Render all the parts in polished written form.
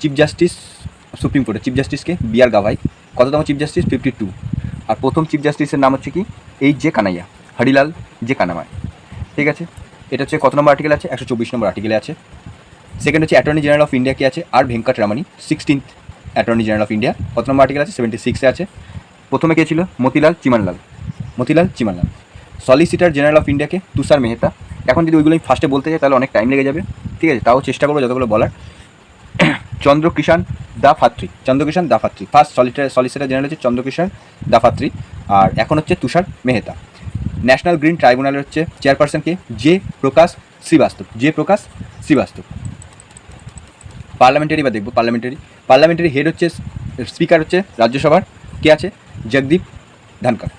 Chief justice supreme কোর্টের chief জাস্টিসকে B.R.. Gavai. কততম chief justice? 52। আর প্রথম চিফ জাস্টিসের নাম হচ্ছে কি? এইচ.জে. কানাইয়া, হরিলাল জে কানামায়। ঠিক আছে, এটা হচ্ছে কত নম্বর আর্টিকেল আছে? 124 নম্বর আর্টিকেলে আছে। সেকেন্ড হচ্ছে অ্যাটর্নি জেনারেল অফ ইন্ডিয়া কে আছে? আর Venkataramani, 16th attorney general of India. কত নম্বর আর্টিকেল আছে? 76-এ আছে। প্রথমে কে ছিল? Motilal Chimanlal. Solicitor general of ইন্ডিয়াকে তুষার মেহতা। এখন যদি ওইগুলো আমি ফার্স্টে বলতে চাই তাহলে অনেক টাইম লেগে যাবে, ঠিক আছে, তাও চেষ্টা করবো যতগুলো বলার। চন্দ্রকিষাণ দা ফাত্রি। ফার্স্ট সলিসিটার জেনারেল হচ্ছে চন্দ্রকিষাণ দা ফাত্রি, আর এখন হচ্ছে তুষার মেহতা। ন্যাশনাল গ্রিন ট্রাইব্যুনালের হচ্ছে চেয়ারপারসনকে জে প্রকাশ শ্রীবাস্তব। পার্লামেন্টারি বা দেখবো পার্লামেন্টারি হেড হচ্ছে, স্পিকার হচ্ছে রাজ্যসভার কে আছে? জগদীপ ধনকর।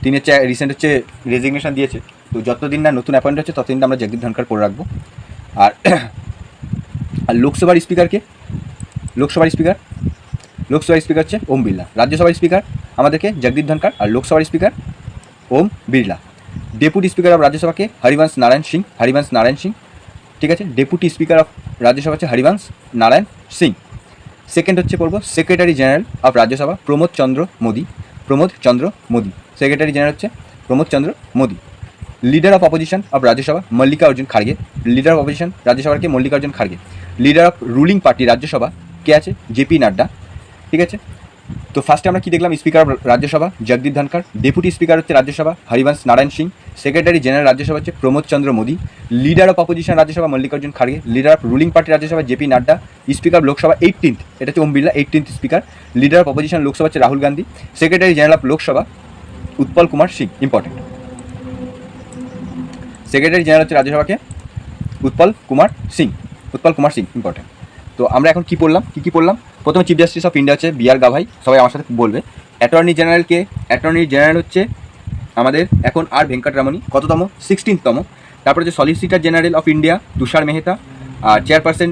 তিনি হচ্ছে রিসেন্ট হচ্ছে রেজিগনেশন দিয়েছে, তো যতদিন না নতুন অ্যাপয়েন্ট হচ্ছে ততদিন আমরা জগদীপ ধনকর করে রাখবো। আর লোকসভার স্পিকার হচ্ছে ওম বিড়লা। রাজ্যসভার স্পিকার আমাদেরকে জগদীপ ধনকর, আর লোকসভার speaker Om Birla. Deputy speaker of রাজ্যসভাকে হরিবংশ নারায়ণ সিং। ঠিক আছে, ডেপুটি স্পিকার অফ রাজ্যসভা হচ্ছে হরিবংশ নারায়ণ সিং। সেকেন্ড হচ্ছে পড়বো secretary general of Rajya Sabha Pramod Chandra Modi. Secretary general হচ্ছে Pramod Chandra Modi. Leader of opposition of Rajya Sabha Mallikarjun খাড়গে। লিডার অফ অপোজিশন রাজ্যসভার কে? মল্লিকার্জুন খাড়গে। Leader of ruling party Rajya Sabha কে আছে? জেপি নাড্ডা। ঠিক আছে, তো ফার্স্টে আমরা কি দেখলাম? Speaker of Rajya Sabha Jagdeep Dhankhar, deputy speaker হচ্ছে রাজ্যসভা হরিবংশ নারায়ণ সিং, সেক্রেটারি জেনারেল রাজ্যসভা হচ্ছে Pramod Chandra Modi, leader of opposition Rajya Sabha Mallikarjun খাড়গে, leader of ruling party Rajya Sabha JP Nadda, speaker of Lok Sabha 18th, এটা হচ্ছে Om Birla, 18th speaker. Leader of opposition Lok Sabha হচ্ছে Rahul Gandhi, secretary general of Lok Sabha Utpal Kumar Singh. Important, secretary general হচ্ছে রাজ্যসভাকে উৎপল কুমার সিং। ইম্পর্টেন্ট। তো আমরা এখন কি পড়লাম? প্রথমে চিফ জাস্টিস অফ ইন্ডিয়া হচ্ছে বি.আর. গাভাই, সবাই আমার সাথে বলবে। অ্যাটর্নি জেনারেল হচ্ছে আমাদের এখন আর ভেঙ্কটরামনি, কততম? 16তম। তারপর হচ্ছে solicitor general of India Tushar Mehta, আর চেয়ারপারসন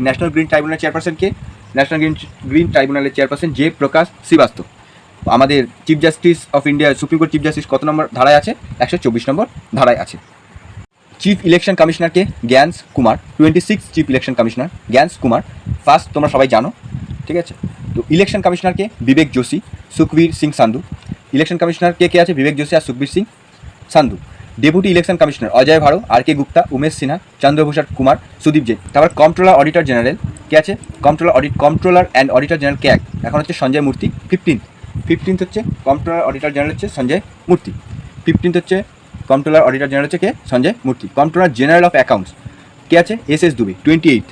ন্যাশনাল গ্রিন ট্রাইব্যুনালের চেয়ারপারসন কে? গ্রিন ট্রাইব্যুনালের চেয়ারপারসন জে প্রকাশ শ্রীবাস্তব। আমাদের chief justice of India supreme court chief justice কত নম্বর ধারায় আছে? 124 নম্বর ধারায় আছে। চিফ ইলেকশন কমিশনারকে Gyanesh Kumar, 26 chief election commissioner Gyanesh Kumar. First তোমরা সবাই জানো, ঠিক আছে। তো ইলেকশন কমিশনারকে বিবেক যোশী, সুখবীর সিং সান্ধু। ইলেকশন কমিশনার কে আছে? বিবেক যোশী আর Sukhbir Singh Sandhu. Deputy election commissioner Ajay Bhadoo, R K Gupta, Umesh Sinha, Chandrabhushan Kumar, Sudeep Jain. তারপর কন্ট্রোলার অডিটর জেনারেল কে আছে? কন্ট্রোলার অ্যান্ড অডিটর জেনারেল কে এখন হচ্ছে সঞ্জয় মূর্তি। 15th হচ্ছে কন্ট্রোলার অডিটর জেনারেল হচ্ছে সঞ্জয় মূর্তি। 15th হচ্ছে কন্ট্রোলার অডিটর জেনারেল হচ্ছে কে? Sanjay Murthy. Controller general of accounts কে আছে? S Dubey, 28th।